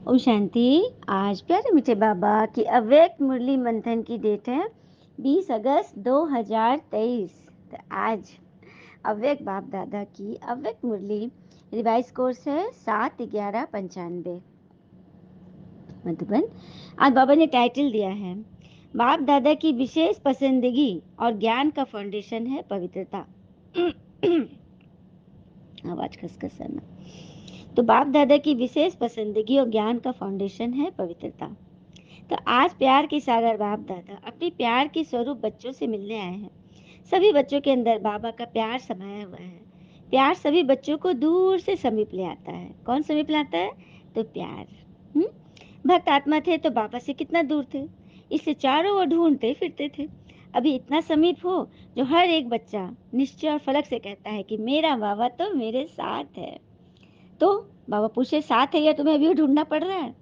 ओम शांति। आज प्यारे मीठे बाबा की अव्यक्त मुरली मंथन की डेट है 20 अगस्त 2023। तो आज अव्यक्त बाप दादा की अव्यक्त मुरली रिवाइज कोर्स है 7/11/95 मधुबन। आज बाबा ने टाइटल दिया है बाप दादा की विशेष पसंदगी और ज्ञान का फाउंडेशन है पवित्रता। आवाज खसखस है ना। तो बाप दादा की विशेष पसंदगी और ज्ञान का फाउंडेशन है पवित्रता। तो आज प्यार के सागर बाप दादा अपने प्यार के स्वरूप बच्चों से मिलने आए हैं। सभी बच्चों के अंदर बाबा का प्यार समाया हुआ है। प्यार सभी बच्चों को दूर से समीप ले आता है। कौन समीप लाता है? तो प्यार। भक्त आत्मा थे तो बाबा से कितना दूर थे, इससे चारों ओर ढूंढते फिरते थे। अभी इतना समीप हो जो हर एक बच्चा निश्चय और फलक से कहता है कि मेरा बाबा तो मेरे साथ है। तो बाबा पूछे साथ है या तुम्हें अभी ढूंढना पड़ रहा है?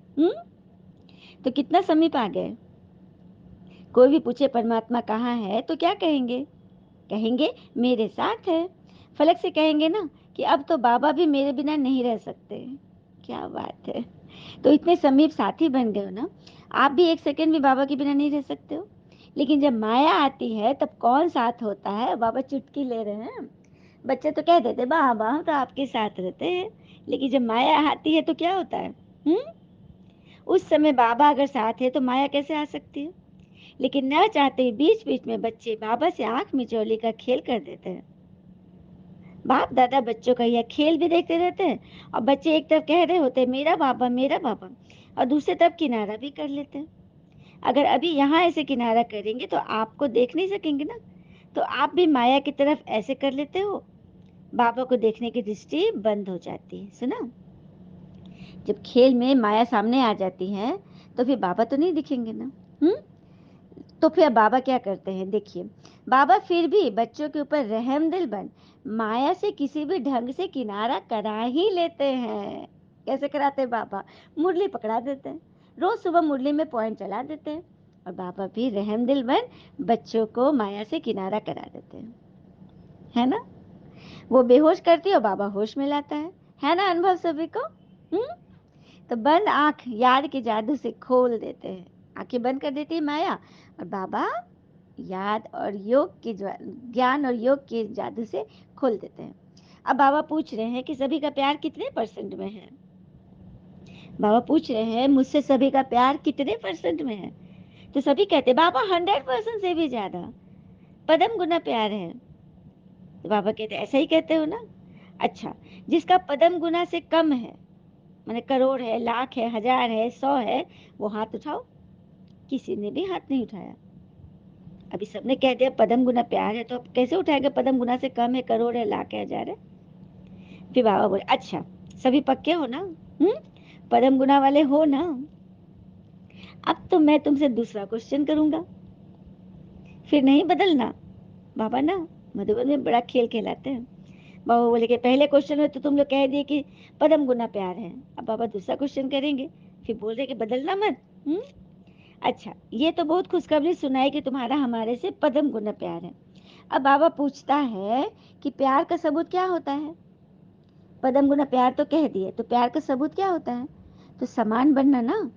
तो कितना समीप आ गए। कोई भी पूछे परमात्मा कहाँ है तो क्या कहेंगे? कहेंगे मेरे साथ है। फलक से कहेंगे ना कि अब तो बाबा भी मेरे बिना नहीं रह सकते। क्या बात है। तो इतने समीप साथी बन गए हो ना। आप भी एक सेकंड भी बाबा के बिना नहीं रह सकते हो। लेकिन जब माया आती है तब कौन साथ होता है? बाबा चुटकी ले रहे हैं। बच्चे तो कह देते बाबा हम तो आपके साथ रहते हैं, लेकिन जब माया आती है तो क्या होता है? उस समय बाबा अगर साथ है तो माया कैसे आ सकती है? लेकिन न चाहते बीच बीच में बच्चे बाबा से आंख मिचौली का खेल कर देते हैं। बाप दादा बच्चों का यह खेल भी देखते रहते हैं और बच्चे एक तरफ कह रहे होते हैं मेरा बाबा और दूसरी तरफ किनारा भी कर लेते हैं। अगर अभी यहाँ ऐसे किनारा करेंगे तो आपको देख नहीं सकेंगे ना। तो आप भी माया की तरफ ऐसे कर लेते हो, बाबा को देखने की दृष्टि बंद हो जाती है। सुना, जब खेल में माया सामने आ जाती है तो फिर बाबा तो नहीं दिखेंगे ना। तो फिर बाबा क्या करते हैं? देखिए, बाबा फिर भी बच्चों के ऊपर रहमदिल बन माया से किसी भी ढंग से किनारा करा ही लेते हैं। कैसे कराते हैं बाबा? मुरली पकड़ा देते हैं, रोज सुबह मुरली में पॉइंट चला देते हैं और बाबा भी रहमदिल बन बच्चों को माया से किनारा करा देते हैं। है ना? वो बेहोश करती है और बाबा होश में लाता है ना? अनुभव सभी को। तो बंद आंख याद के जादू से खोल देते हैं। आंखें बंद कर देती है माया और बाबा याद और योग के ज्ञान और योग के जादू से खोल देते हैं। अब बाबा पूछ रहे हैं कि सभी का प्यार कितने परसेंट में है? बाबा पूछ रहे हैं मुझसे सभी का प्यार कितने परसेंट में है? तो सभी कहते हैं बाबा 100% से भी ज्यादा, पदम गुना प्यार है। तो बाबा कहते ऐसा ही कहते हो ना। अच्छा, जिसका पदम गुना से कम है, माने करोड़ है, लाख है, हजार है, 100 है, वो हाथ उठाओ। किसी ने भी हाथ नहीं उठाया। अभी सबने कह दिया पदम गुना प्यार है, तो अब कैसे उठाएगा? पदम गुना से कम है, करोड़ है, लाख है, हजार है। फिर बाबा बोले अच्छा, सभी पक्के हो ना? पदम गुना वाले हो ना? अब तो मैं तुमसे दूसरा क्वेश्चन करूंगा, फिर नहीं बदलना। बाबा ना मधुबन में बड़ा खेल खेलाते हैं। बाबा बोले कि पहले क्वेश्चन में तो तुम लोग कह दिए कि पदम गुना प्यार है, अब बाबा दूसरा क्वेश्चन करेंगे, फिर बोल रहे कि बदलना मत। अच्छा, ये तो बहुत खुशखबरी सुनाई कि तुम्हारा हमारे से पदम गुना प्यार है। अब बाबा पूछता है कि प्यार का सबूत क्या होता है? पदम गुना प्यार तो कह दिए, तो प्यार का सबूत क्या होता है? तो समान बनना ना।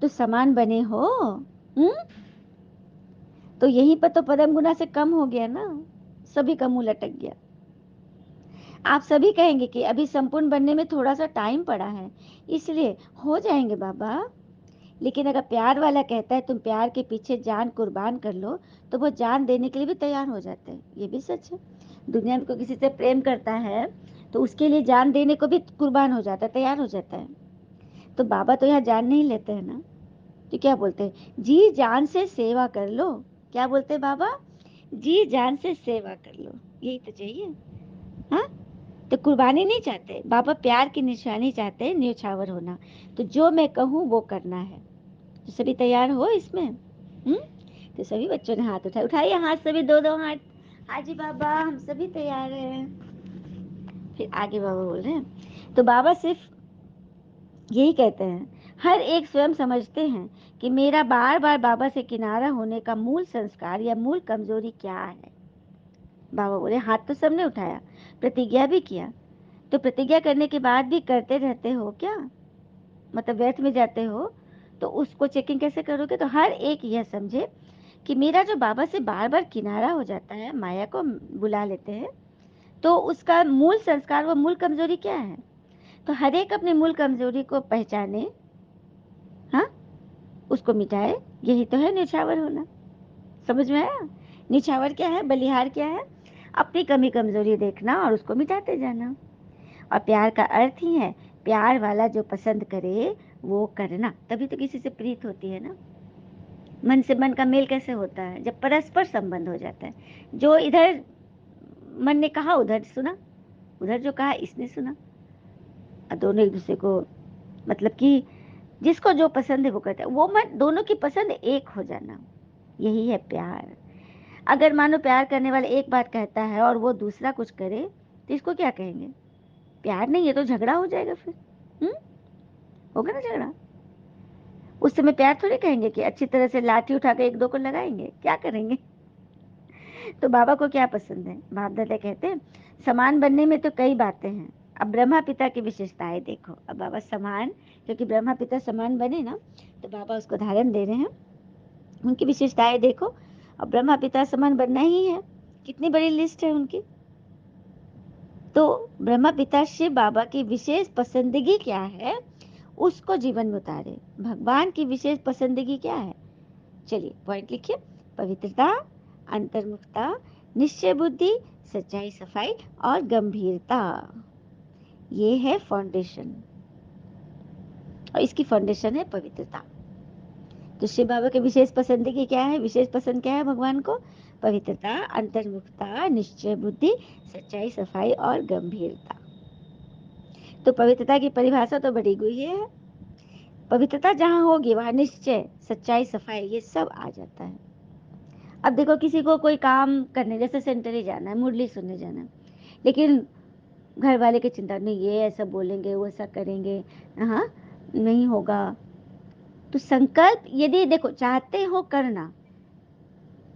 तो समान बने हो। हम्म तो यहीं पर तो पदम गुना से कम हो गया ना। सभी का मुंह लटक गया। आप सभी कहेंगे कि अभी संपूर्ण बनने में थोड़ा सा टाइम पड़ा है, इसलिए हो जाएंगे बाबा। लेकिन अगर प्यार वाला कहता है तुम प्यार के पीछे जान कुर्बान कर लो, तो वो जान देने के लिए भी तैयार हो जाते हैं। ये भी सच है। दुनिया में कोई किसी से प्रेम करता है तो उसके लिए जान देने को भी कुर्बान हो जाता है, तैयार हो जाता है। तो बाबा तो यहाँ जान नहीं लेते हैं ना। तो क्या बोलते हैं? जी जान से सेवा कर लो। क्या बोलते हैं बाबा? जी जान से सेवा कर लो। यही तो चाहिए। हाँ, तो कुर्बानी नहीं चाहते बाबा, प्यार की निशानी चाहते हैं, न्यौछावर होना। तो जो मैं कहूँ वो करना है। तो सभी तैयार हो इसमें? तो सभी बच्चों ने हाथ उठाए। उठाइए हाथ सभी, दो दो हाथ। हाँ जी बाबा, हम सभी तैयार हैं। फिर आगे बाबा बोल रहे हैं, तो बाबा सिर्फ यही कहते हैं, हर एक स्वयं समझते हैं कि मेरा बार बार बाबा से किनारा होने का मूल संस्कार या मूल कमजोरी क्या है। बाबा बोले हाथ तो सबने उठाया, प्रतिज्ञा भी किया। तो प्रतिज्ञा करने के बाद भी करते रहते हो क्या? मतलब व्यर्थ में जाते हो, तो उसको चेकिंग कैसे करोगे? तो हर एक यह समझे कि मेरा जो बाबा से बार-बार किनारा हो जाता है, माया को बुला लेते हैं, तो उसका मूल संस्कार व मूल कमज़ोरी क्या है? तो हर एक अपनी मूल कमज़ोरी को पहचाने, हाँ? उसको मिटाए, यही तो है न्योछावर होना। समझ में आया? न्योछावर क्या है? बलिहार क्या है? अपनी कमी कमज़ोरी देखना और उसको मिटाते जाना। और प्यार का अर्थ ही है, प्यार वाला जो पसंद करे वो करना, तभी तो किसी से प्रीत होती है ना। मन से मन का मेल कैसे होता है? जब परस्पर संबंध हो जाता है। जो इधर मन ने कहा उधर सुना, उधर जो कहा इसने सुना, और दोनों एक दूसरे को, मतलब कि जिसको जो पसंद है वो करता है, वो मन दोनों की पसंद एक हो जाना, यही है प्यार। अगर मानो प्यार करने वाला एक बात कहता है और वो दूसरा कुछ करे, तो इसको क्या कहेंगे? प्यार नहीं, ये तो झगड़ा हो जाएगा फिर। हम्म, होगा ना झगड़ा। उस समय प्यार थोड़ी कहेंगे कि अच्छी तरह से लाठी उठा के एक दो को लगाएंगे, क्या करेंगे? तो बाबा को क्या पसंद है? बाप दादा कहते हैं समान बनने में तो कई बातें हैं, अब ब्रह्मा पिता की विशेषताएं देखो। अब बाबा समान, क्योंकि ब्रह्मा पिता समान बने ना, तो बाबा उसको धारण दे रहे हैं, उनकी विशेषताएं देखो। अब ब्रह्मा पिता समान बनना ही है, कितनी बड़ी लिस्ट है उनकी। तो ब्रह्मा पिता शिव बाबा की विशेष पसंदगी क्या है, उसको जीवन में उतारे। भगवान की विशेष पसंदगी क्या है? चलिए पॉइंट लिखिए। पवित्रता, अंतर्मुखता, निश्चय बुद्धि, सच्चाई सफाई और गंभीरता, ये है फाउंडेशन। और इसकी फाउंडेशन है पवित्रता। तो शिव बाबा के विशेष पसंदगी क्या है? विशेष पसंद क्या है भगवान को? पवित्रता, अंतर्मुखता, निश्चय बुद्धि, सच्चाई सफाई और गंभीरता। तो पवित्रता की परिभाषा तो बड़ी गुह्य है। पवित्रता जहाँ होगी वहाँ निश्चय, सच्चाई, सफाई, ये सब आ जाता है। अब देखो किसी को कोई काम करने, जैसे सेंटर ही जाना है, मुरली सुनने जाना है, लेकिन घर वाले की चिंता नहीं, ये ऐसा बोलेंगे, वो ऐसा करेंगे, हाँ नहीं होगा। तो संकल्प यदि देखो चाहते हो करना,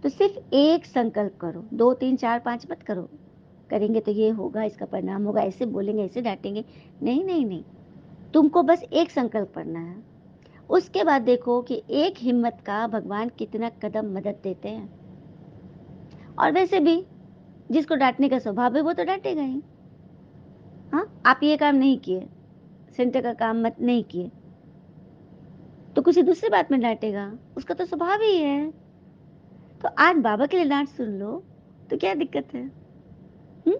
तो सिर्फ एक संकल्प करो, 2 3 4 5 मत करो। करेंगे तो ये होगा, इसका परिणाम होगा, ऐसे बोलेंगे, ऐसे डांटेंगे, नहीं नहीं नहीं। तुमको बस एक संकल्प करना है। उसके बाद देखो कि एक हिम्मत का भगवान कितना कदम मदद देते हैं। और वैसे भी जिसको डांटने का स्वभाव है वो तो डांटेगा ही। हाँ, आप ये काम नहीं किए, सेंटर का काम मत नहीं किए, तो किसी दूसरी बात में डांटेगा, उसका तो स्वभाव ही है। तो आज बाबा के लिए डांट सुन लो, तो क्या दिक्कत है? हम्म,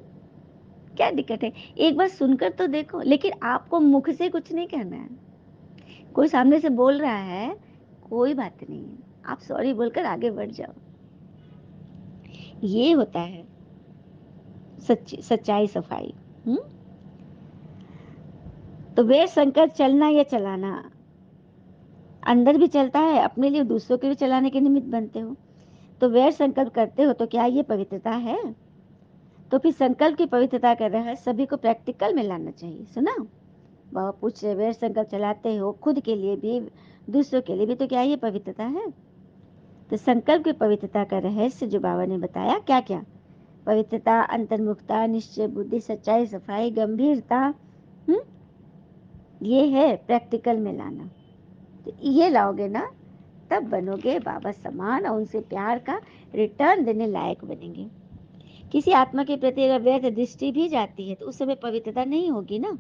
क्या दिक्कत है? एक बार सुनकर तो देखो, लेकिन आपको मुख से कुछ नहीं कहना है। कोई सामने से बोल रहा है, कोई बात नहीं है, आप सॉरी बोलकर आगे बढ़ जाओ। ये होता है सच्चाई सफाई। हम्म, तो वे संकल्प चलना या चलाना, अंदर भी चलता है अपने लिए, दूसरों के भी चलाने के निमित्त बनते हो। तो वैर संकल्प करते हो, तो क्या ये पवित्रता है? तो फिर संकल्प की पवित्रता का रहस्य सभी को प्रैक्टिकल में लाना चाहिए। सुना? बाबा पूछ रहे, वैर संकल्प चलाते हो खुद के लिए भी, दूसरों के लिए भी, तो क्या ये पवित्रता है? तो संकल्प की पवित्रता का रहस्य जो बाबा ने बताया, क्या क्या? पवित्रता, अंतर्मुखता, निश्चय बुद्धि, सच्चाई सफाई, गंभीरता। हम्म, ये है प्रैक्टिकल में लाना। तो ये लाओगे ना, तब बनोगे बाबा समान और उनसे प्यार का रिटर्न देने लायक बनेंगे। किसी आत्मा के प्रति अगर व्यर्थ दृष्टि भी जाती है, तो उस समय पवित्रता नहीं होगी ना।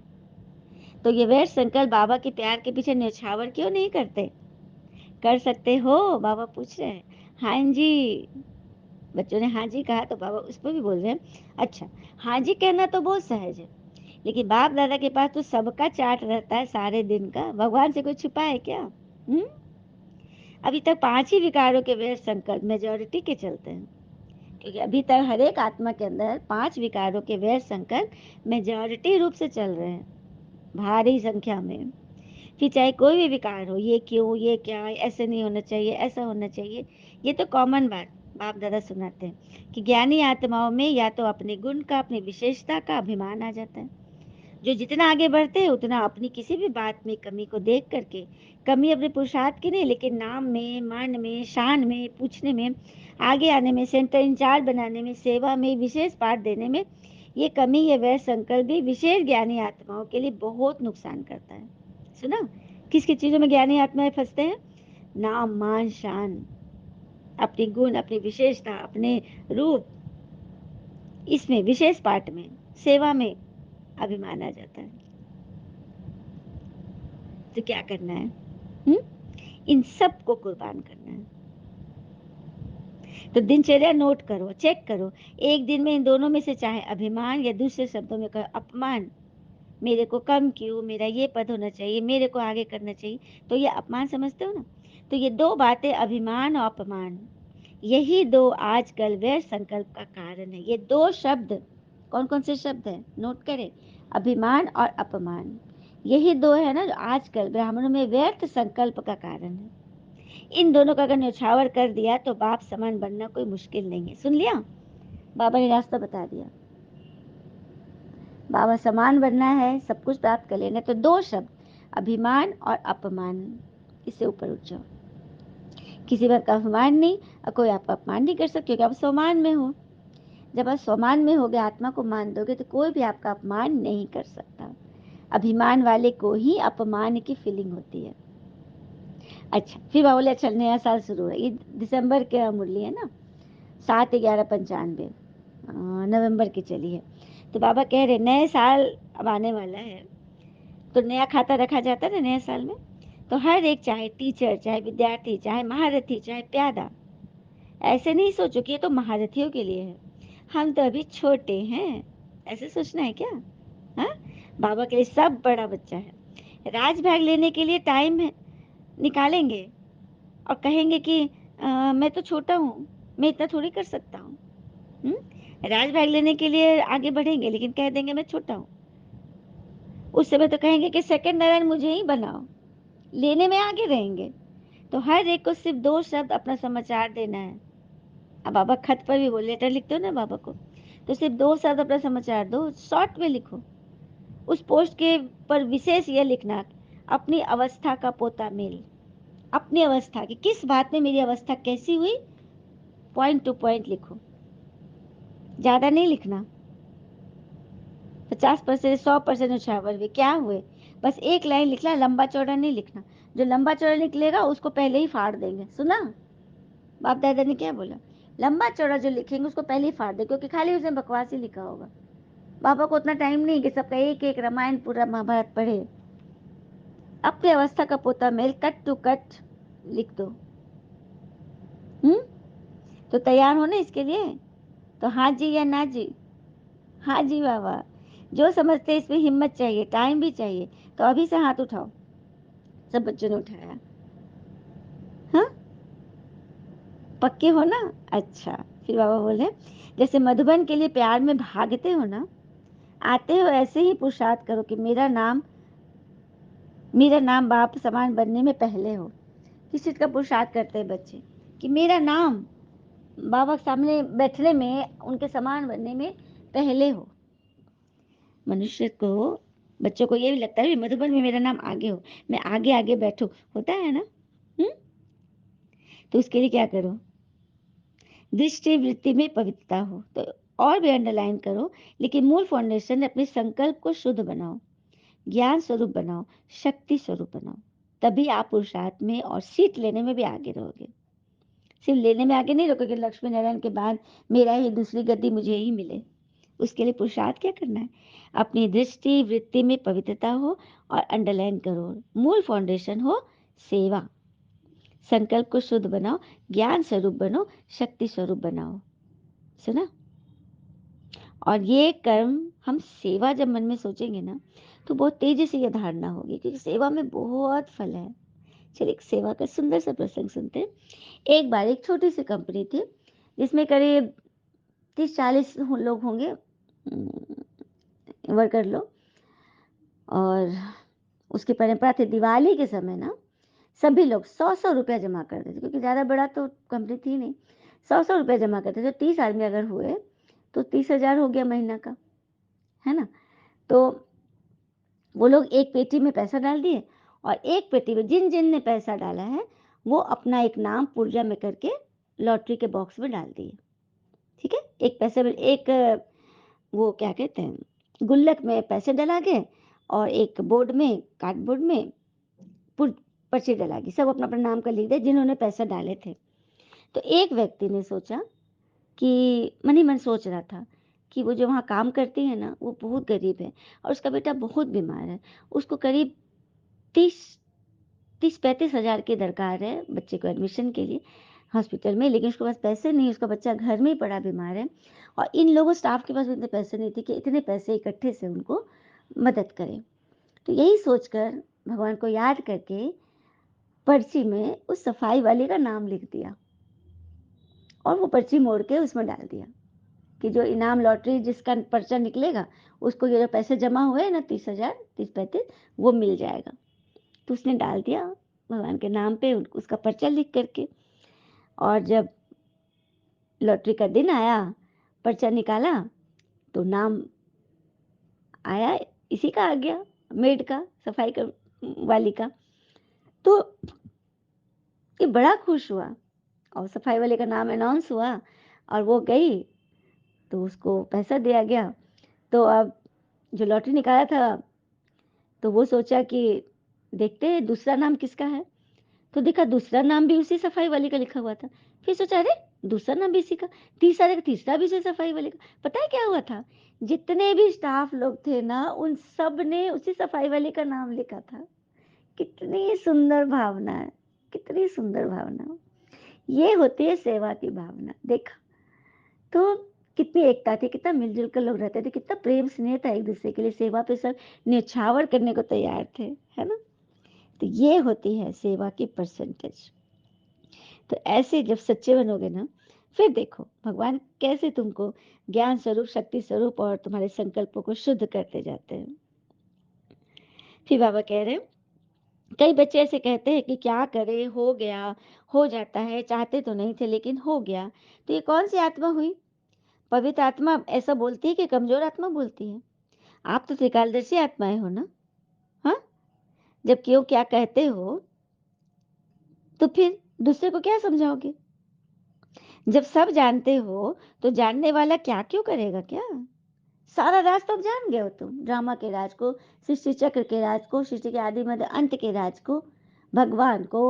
तो ये व्यर्थ संकल्प बाबा के प्यार के पीछे न्यौछावर क्यों नहीं करते? कर सकते हो? बाबा पूछ रहे हैं। हाँ जी। बच्चों ने हाँ जी कहा, तो बाबा उस पर भी बोल रहे हैं, अच्छा हाँ जी कहना तो बहुत सहज है, लेकिन बाप दादा के पास तो सबका चार्ट रहता है सारे दिन का, भगवान से कोई छुपा है क्या? अभी तक 5 ही विकारों के व्यर्थ संकल्प मेजोरिटी के चलते हैं, क्योंकि अभी तक हर एक आत्मा के अंदर 5 विकारों के व्यर्थ संकल्प मेजोरिटी रूप से चल रहे हैं, भारी संख्या में। फिर चाहे कोई भी विकार हो, ये क्यों, ये क्या, ऐसे नहीं होना चाहिए, ऐसा होना चाहिए, ये तो कॉमन बात बाप दादा सुनाते हैं कि ज्ञानी आत्माओं में या तो अपने गुण का, अपनी विशेषता का अभिमान आ जाता है। जो जितना आगे बढ़ते हैं उतना अपनी किसी भी बात में कमी को देख करके, कमी अपने पुरुषार्थ की नहीं, लेकिन नाम में, मान में, शान में, पूछने में, आगे आने में, सेंटर इंचार्ज बनाने में, सेवा में, विशेष पाठ देने में, ये कमी, ये वह संकल्प भी विशेष ज्ञानी आत्माओं के लिए बहुत नुकसान करता है। सुना? किस किस चीजों में ज्ञानी आत्माएं फंसते हैं? नाम, मान, शान, अपनी गुण, अपनी विशेषता, अपने रूप, इसमें विशेष पाठ में, सेवा में अभिमान आ जाता है। तो क्या करना है? हुँ? इन सब को कुर्बान करना है। तो दिनचर्या नोट करो, चेक करो। एक दिन में इन दोनों में से चाहे अभिमान या दूसरे शब्दों में कहो अपमान, मेरे को कम क्यों, मेरा ये पद होना चाहिए, मेरे को आगे करना चाहिए, तो ये अपमान समझते हो ना? तो ये दो बातें, अभिमान और अपमान, यही दो आजकल वैर संकल्प का कारण है। ये दो शब्द कौन कौन से शब्द हैं? नोट करें, अभिमान और अपमान। यही दो है ना जो आजकल ब्राह्मणों में व्यर्थ संकल्प का कारण है। इन दोनों का अगर न्यौछावर कर दिया तो बाप समान बनना कोई मुश्किल नहीं है। सुन लिया? बाबा ने रास्ता बता दिया। बाबा समान बनना है, सब कुछ प्राप्त कर लेना, तो दो शब्द, अभिमान और अपमान, इससे ऊपर उठ जाओ। किसी बात का अभिमान नहीं और कोई आपका अपमान नहीं कर सकते, क्योंकि आप स्वमान में हो। जब आप स्वमान में होगे, आत्मा को मान दोगे, तो कोई भी आपका अपमान नहीं कर सकता। अभिमान वाले को ही अपमान की फीलिंग होती है। अच्छा, फिर बाबा बोले अच्छा नया साल शुरू है, ये दिसंबर के मुरली है ना, 7/11/95, नवंबर की चली है। तो बाबा कह रहे नए साल अब आने वाला है, तो नया खाता रखा जाता है ना नए साल में। तो हर एक, चाहे टीचर, चाहे विद्यार्थी, चाहे महारथी, चाहे प्यादा, ऐसे नहीं सोचो कि ये तो महारथियों के लिए है, हम तो अभी छोटे हैं, ऐसे सोचना है क्या? हाँ, बाबा के लिए सब बड़ा बच्चा है। राजभाग लेने के लिए टाइम है, निकालेंगे और कहेंगे कि मैं तो छोटा हूँ, मैं इतना थोड़ी कर सकता हूँ। राजभाग लेने के लिए आगे बढ़ेंगे, लेकिन कह देंगे मैं छोटा हूँ। उस समय तो कहेंगे कि सेकंड नारायण मुझे ही बनाओ, लेने में आगे रहेंगे। तो हर एक को सिर्फ दो शब्द अपना समाचार देना है। अब बाबा खत पर भी बोल, लेटर लिखते हो ना बाबा को, तो सिर्फ दो शब्द अपना समाचार दो, शॉर्ट में लिखो। उस पोस्ट के पर विशेष यह लिखना, अपनी अवस्था का पोता मेल, अपनी अवस्था की, किस बात में मेरी अवस्था कैसी हुई, पॉइंट टू पॉइंट लिखो, ज्यादा नहीं लिखना। 50% 100% उछावर भी क्या हुए, बस एक लाइन लिखना, लंबा चौड़ा नहीं लिखना। जो लंबा चौड़ा निकलेगा उसको पहले ही फाड़ देंगे। सुना बाप दादा ने क्या बोला? लंबा चौड़ा जो लिखेंगे उसको पहले ही फाड़ दे, क्योंकि खाली उसने बकवास ही लिखा होगा। बाबा को उतना टाइम नहीं कि सबका एक एक रामायण पूरा महाभारत पढ़े। अपनी अवस्था का पोता मेल कट टू कट लिख दो। तो तैयार हो ना इसके लिए? तो हाँ जी या ना जी? हाँ जी बाबा। जो समझते इसमें हिम्मत चाहिए, टाइम भी चाहिए, तो अभी से हाथ उठाओ। सब बच्चों ने उठाया। हाँ, पक्के हो ना? अच्छा, फिर बाबा बोले जैसे मधुबन के लिए प्यार में भागते हो ना, आते हो ऐसे ही पुरुषार्थ करो कि मेरा नाम बाप समान बनने में पहले हो। किस चीज का पुरुषार्थ करते हैं बच्चे? कि मेरा नाम बाबा के सामने बैठने में, उनके समान बनने में पहले हो। मनुष्य को, बच्चों को ये भी लगता है मधुबन में मेरा नाम आगे हो, मैं आगे आगे बैठू, होता है ना? तो उसके लिए क्या करो? दृष्टि वृत्ति में पवित्रता हो, तो और भी अंडरलाइन करो, लेकिन मूल फाउंडेशन अपने संकल्प को शुद्ध बनाओ, ज्ञान स्वरूप बनाओ, शक्ति स्वरूप बनाओ। तभी आप पुरुषार्थ में और सीट लेने में भी आगे रहोगे। सिर्फ लेने में आगे नहीं रहोगे, लक्ष्मी नारायण के बाद मेरा ही दूसरी गद्दी मुझे ही मिले। उसके लिए पुरुषार्थ क्या करना है? अपनी दृष्टि वृत्ति में पवित्रता हो, और अंडरलाइन करो, मूल फाउंडेशन हो सेवा। संकल्प को शुद्ध बनाओ, ज्ञान स्वरूप बनो, शक्ति स्वरूप बनाओ। सुना? और ये कर्म हम सेवा जब मन में सोचेंगे ना, तो बहुत तेजी से यह धारणा होगी, क्योंकि सेवा में बहुत फल है। चलिए एक सेवा का सुंदर सा प्रसंग सुनते हैं। एक बार एक छोटी सी कंपनी थी, जिसमें करीब 30-40 लोग होंगे, वर्कर लोग। और उसकी परंपरा थी दिवाली के समय ना, सभी लोग 100-100 रुपया जमा करते थे, क्योंकि ज़्यादा बड़ा तो कंपनी थी नहीं। 100-100 रुपया जमा करते थे। 30 आदमी अगर हुए तो 30,000 हो गया महीना का, है ना? तो वो लोग एक पेटी में पैसा डाल दिए, और एक पेटी में जिन जिन ने पैसा डाला है वो अपना एक नाम पुर्जा में करके लॉटरी के बॉक्स में डाल दिए। ठीक है, एक पैसे में एक वो क्या कहते हैं, गुल्लक में पैसे डला गए, और एक बोर्ड में, कार्डबोर्ड में पुर पर्ची डलागी, सब अपना-अपना नाम का लिख दिया जिन्होंने पैसा डाले थे। तो एक व्यक्ति ने सोचा कि मन ही मन सोच रहा था कि वो जो वहाँ काम करती है ना, वो बहुत गरीब है और उसका बेटा बहुत बीमार है। उसको करीब 30 30-35 हज़ार की दरकार है बच्चे को एडमिशन के लिए हॉस्पिटल में, लेकिन उसके पास पैसे नहीं, उसका बच्चा घर में ही पड़ा बीमार है और इन लोगों स्टाफ के पास भी इतने पैसे नहीं थे कि इतने पैसे इकट्ठे से उनको मदद करें। तो यही सोचकर भगवान को याद करके पर्ची में उस सफाई वाले का नाम लिख दिया और वो पर्ची मोड़ के उसमें डाल दिया कि जो इनाम लॉटरी जिसका पर्चा निकलेगा उसको ये जो पैसे जमा हुए हैं ना 30,000 30-35 वो मिल जाएगा। तो उसने डाल दिया भगवान के नाम पे उसका पर्चा लिख करके। और जब लॉटरी का दिन आया, पर्चा निकाला तो नाम आया, इसी का आ गया, मेड का, सफाई का वाली का। तो ये बड़ा खुश हुआ और सफाई वाले का नाम अनाउंस हुआ और वो गई तो उसको पैसा दिया गया। तो अब जो लॉटरी निकाला था तो वो सोचा कि देखते हैं दूसरा नाम किसका है। तो देखा दूसरा नाम भी उसी सफाई वाले का लिखा हुआ था। फिर सोचा अरे दूसरा नाम भी इसी का, तीसरा देखा तीसरा भी उसी सफाई वाले का। पता है क्या हुआ था? जितने भी स्टाफ लोग थे ना उन सब ने उसी सफाई वाले का नाम लिखा था। कितनी सुंदर भावना है, कितनी सुंदर भावना। ये होती है सेवा की भावना। देखा तो कितनी एकता थी, कितना मिलजुल कर लोग रहते थे, कितना प्रेम स्नेह था एक दूसरे के लिए, सेवा पे सब न्यौछावर करने को तैयार थे, है ना? तो ये होती है सेवा की परसेंटेज। तो ऐसे जब सच्चे बनोगे ना, फिर देखो भगवान कैसे तुमको ज्ञान स्वरूप, शक्ति स्वरूप और तुम्हारे संकल्पों को शुद्ध करते जाते हैं। फिर बाबा कह रहे हैं, कई बच्चे ऐसे कहते हैं कि क्या करें, हो गया, हो जाता है, चाहते तो नहीं थे लेकिन हो गया। तो ये कौन सी आत्मा हुई? पवित्र आत्मा ऐसा बोलती है कि कमजोर आत्मा बोलती है? आप तो त्रिकालदर्शी आत्माएं हो ना। हाँ, जब क्यों क्या कहते हो तो फिर दूसरे को क्या समझाओगे? जब सब जानते हो तो जानने वाला क्या क्यों करेगा क्या? सारा राज तो अब जान गए हो तुम, ड्रामा के राज को, सृष्टि चक्र के राज को, सृष्टि के आदि मध्य अंत के राज को, भगवान को,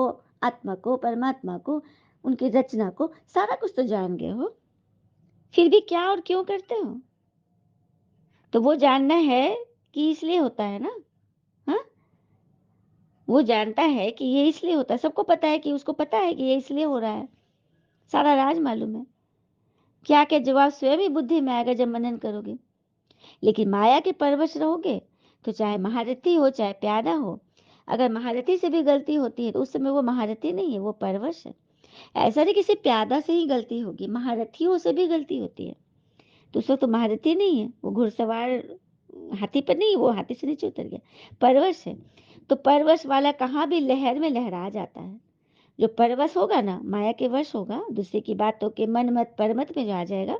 आत्मा को, परमात्मा को, उनकी रचना को, सारा कुछ तो जान गए हो। फिर भी क्या और क्यों करते हो? तो वो जानना है कि इसलिए होता है ना। हाँ, वो जानता है कि ये इसलिए होता है, सबको पता है कि उसको पता है कि ये इसलिए हो रहा है, सारा राज मालूम है। क्या क्या जवाब स्वयं ही बुद्धि में आएगा जब मनन करोगे। लेकिन माया के परवश रहोगे तो चाहे महारथी हो चाहे प्यादा हो, अगर महारथी से भी गलती होती है तो उस समय वो महारथी नहीं है, वो परवश है। ऐसा नहीं किसी प्यादा से ही गलती होगी, महारथियों से भी गलती होती है। तो उसको तो महारथी नहीं है, वो घुड़सवार हाथी पर नहीं, वो हाथी से नीचे उतर गया, परवश है। तो परवश वाला कहाँ भी लहर में लहरा जाता है। जो परवश होगा ना, माया के वश होगा, दूसरे की बातों के मन मत परमत में जो आ जाएगा,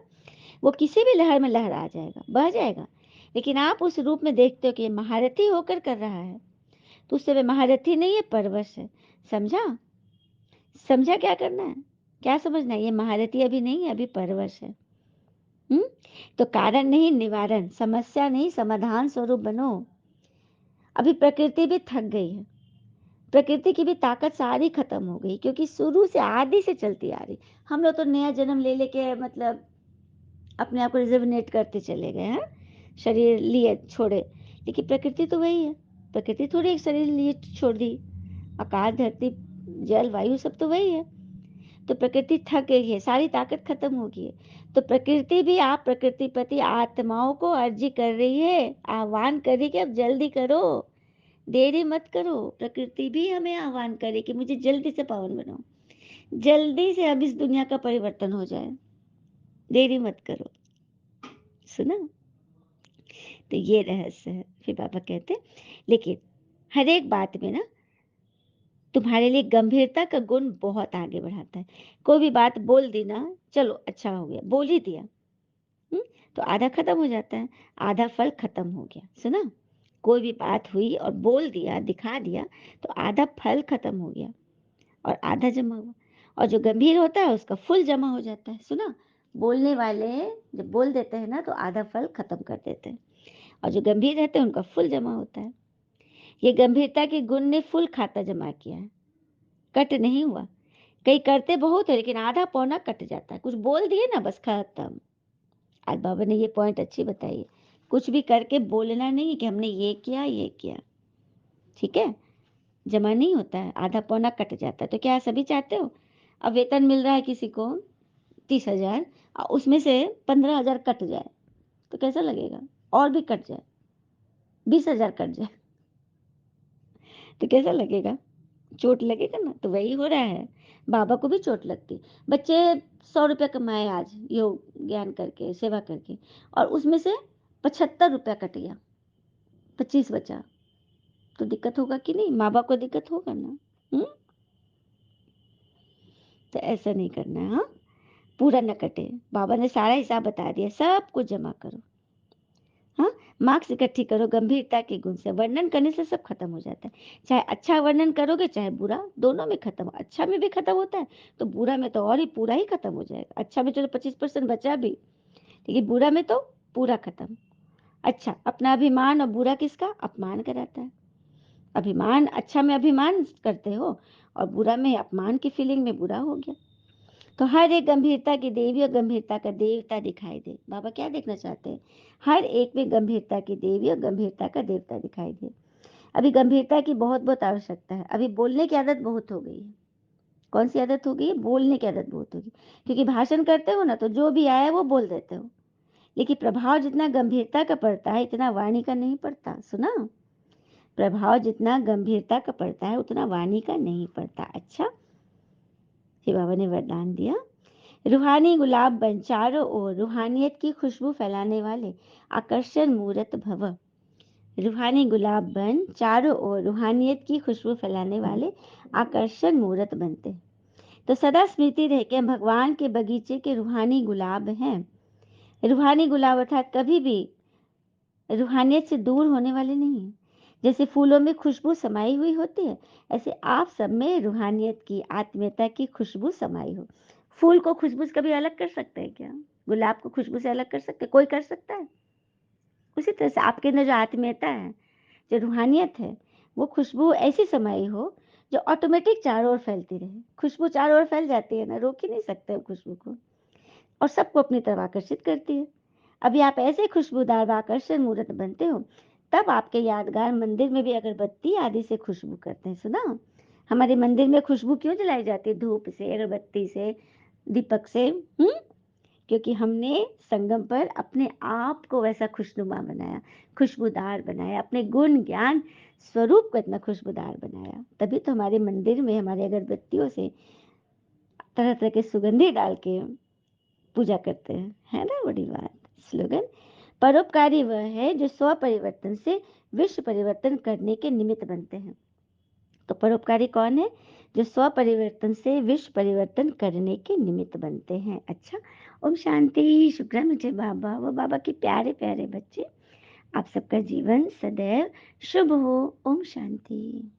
वो किसी भी लहर में लहरा जाएगा, बह जाएगा। लेकिन आप उस रूप में देखते हो कि ये महारथी होकर कर रहा है, तो उससे वे महारथी नहीं है, परवश है। समझा? समझा क्या करना है, क्या समझना है? ये महारथी अभी नहीं है, अभी परवश है। हम्म। तो कारण नहीं निवारण, समस्या नहीं समाधान स्वरूप बनो। अभी प्रकृति भी थक गई है, प्रकृति की भी ताकत सारी खत्म हो गई, क्योंकि शुरू से आदि से चलती आ रही। हम लोग तो नया जन्म ले लेके मतलब अपने आप को रिजर्वनेट करते चले गए हैं, शरीर लिए छोड़े। लेकिन प्रकृति तो वही है, प्रकृति थोड़ी एक शरीर लिए छोड़ दी। आकाश धरती जल वायु सब तो वही है। तो प्रकृति थक गई है, सारी ताकत खत्म हो गई है। तो प्रकृति भी आप प्रकृतिपति आत्माओं को अर्जी कर रही है, आह्वान कर रही कि अब जल्दी करो, देरी मत करो। प्रकृति भी हमें आह्वान करे कि मुझे जल्दी से पावन बनाओ, जल्दी से अब इस दुनिया का परिवर्तन हो जाए, देरी मत करो। सुना? तो ये रहस्य है। फिर बाबा कहते लेकिन हर एक बात में ना तुम्हारे लिए गंभीरता का गुण बहुत आगे बढ़ाता है। कोई भी बात बोल दी ना, चलो अच्छा हो गया, बोल ही दिया, तो आधा खत्म हो जाता है, आधा फल खत्म हो गया। सुना? कोई भी बात हुई और बोल दिया, दिखा दिया, तो आधा फल खत्म हो गया और आधा जमा हुआ। और जो गंभीर होता है उसका फुल जमा हो जाता है। सुना? बोलने वाले जब बोल देते हैं ना तो आधा फल खत्म कर देते हैं, और जो गंभीर रहते हैं उनका फुल जमा होता है। ये गंभीरता के गुण ने फुल खाता जमा किया है, कट नहीं हुआ। कई करते बहुत है लेकिन आधा पौना कट जाता है, कुछ बोल दिए ना बस खत्म। आज बाबा ने ये पॉइंट अच्छी बताई है, कुछ भी करके बोलना नहीं कि हमने ये किया, ठीक है, जमा नहीं होता है, आधा पौना कट जाता है। तो क्या सभी चाहते हो? अब वेतन मिल रहा है किसी को 30,000, उसमें से 15,000 कट जाए तो कैसा लगेगा? और भी कट जाए, 20,000 कट जाए तो कैसा लगेगा? चोट लगेगा ना। तो वही हो रहा है, बाबा को भी चोट लगती। बच्चे 100 रुपया कमाए आज योग ज्ञान करके, सेवा करके, और उसमें से 75 रुपया कट गया, 25 बचा, तो दिक्कत होगा कि नहीं? माँ बाप को दिक्कत होगा ना। तो ऐसा नहीं करना है, हाँ, पूरा न कटे। बाबा ने सारा हिसाब बता दिया, सब कुछ जमा करो, हाँ, मार्क्स इकट्ठी करो। गंभीरता के गुण से वर्णन करने से सब खत्म हो जाता है। चाहे अच्छा वर्णन करोगे चाहे बुरा, दोनों में खत्म। अच्छा में भी खत्म होता है तो बुरा में तो और ही पूरा ही खत्म हो जाएगा। अच्छा में चलो 25% बचा भी, लेकिन बुरा में तो पूरा खत्म। अच्छा, अपना अभिमान और बुरा किसका? अपमान कराता है। अभिमान, अच्छा में अभिमान करते हो और बुरा में अपमान की फीलिंग में बुरा हो गया। तो हर एक गंभीरता की देवी और गंभीरता का देवता दिखाई दे। बाबा क्या देखना चाहते हैं? हर एक में गंभीरता की देवी और गंभीरता का देवता दिखाई दे। अभी गंभीरता की बहुत बहुत आवश्यकता है। अभी बोलने की आदत बहुत हो गई है। कौन सी आदत हो गई है? बोलने की आदत बहुत होगी। क्योंकि भाषण करते हो ना तो जो भी आया वो बोल देते हो, लेकिन प्रभाव जितना गंभीरता का पड़ता है इतना वाणी का नहीं पड़ता। सुना? प्रभाव जितना गंभीरता का पड़ता है उतना वाणी का नहीं पड़ता। अच्छा, ये बाबा ने वरदान दिया। रूहानी गुलाब बन चारों ओर रूहानियत की खुशबू फैलाने वाले आकर्षण मूर्त भव। रूहानी गुलाब बन चारों ओर रूहानियत की खुशबू फैलाने वाले आकर्षण मूर्त बनते। तो सदा स्मृति रहे कि हम भगवान के बगीचे के रूहानी गुलाब हैं। रूहानी गुलाब अर्थात कभी भी रूहानियत से दूर होने वाले नहीं। जैसे फूलों में खुशबू समाई हुई होती है, ऐसे आप सब में रूहानियत की, आत्मीयता की खुशबू समाई हो। फूल को खुशबू से कभी अलग कर सकते हैं क्या? गुलाब को खुशबू से अलग कर सकते? कोई कर सकता है? उसी तरह से आपके अंदर जो आत्मीयता है, जो रूहानियत है, वो खुशबू ऐसी समाई हो जो ऑटोमेटिक चारों ओर फैलती रहे। खुशबू चारों ओर फैल जाती है ना, रोक ही नहीं सकते खुशबू को, और सबको अपनी तरफ आकर्षित करती है। अभी आप ऐसे खुशबूदार व आकर्षण मूर्त बनते हो, तब आपके यादगार मंदिर में भी अगरबत्ती आदि से खुशबू करते हैं। सुना? हमारे मंदिर में खुशबू क्यों जलाई जाती है? धूप से, अगरबत्ती से, दीपक से। क्योंकि हमने संगम पर अपने आप को वैसा खुशनुमा बनाया, खुशबूदार बनाया, अपने गुण ज्ञान स्वरूप को इतना खुशबूदार बनाया। तभी तो हमारे मंदिर में हमारे अगरबत्तियों से तरह तरह के सुगंधी डाल के पूजा करते हैं, है ना? बड़ी बात। स्लोगन, परोपकारी वह है जो स्व परिवर्तन से विश्व परिवर्तन करने के निमित्त बनते हैं। तो परोपकारी कौन है? जो स्व परिवर्तन से विश्व परिवर्तन करने के निमित्त बनते हैं। अच्छा, ओम शांति। शुक्र मुझे बाबा, वो बाबा के प्यारे प्यारे बच्चे। आप सबका जीवन सदैव शुभ हो। ओम शांति।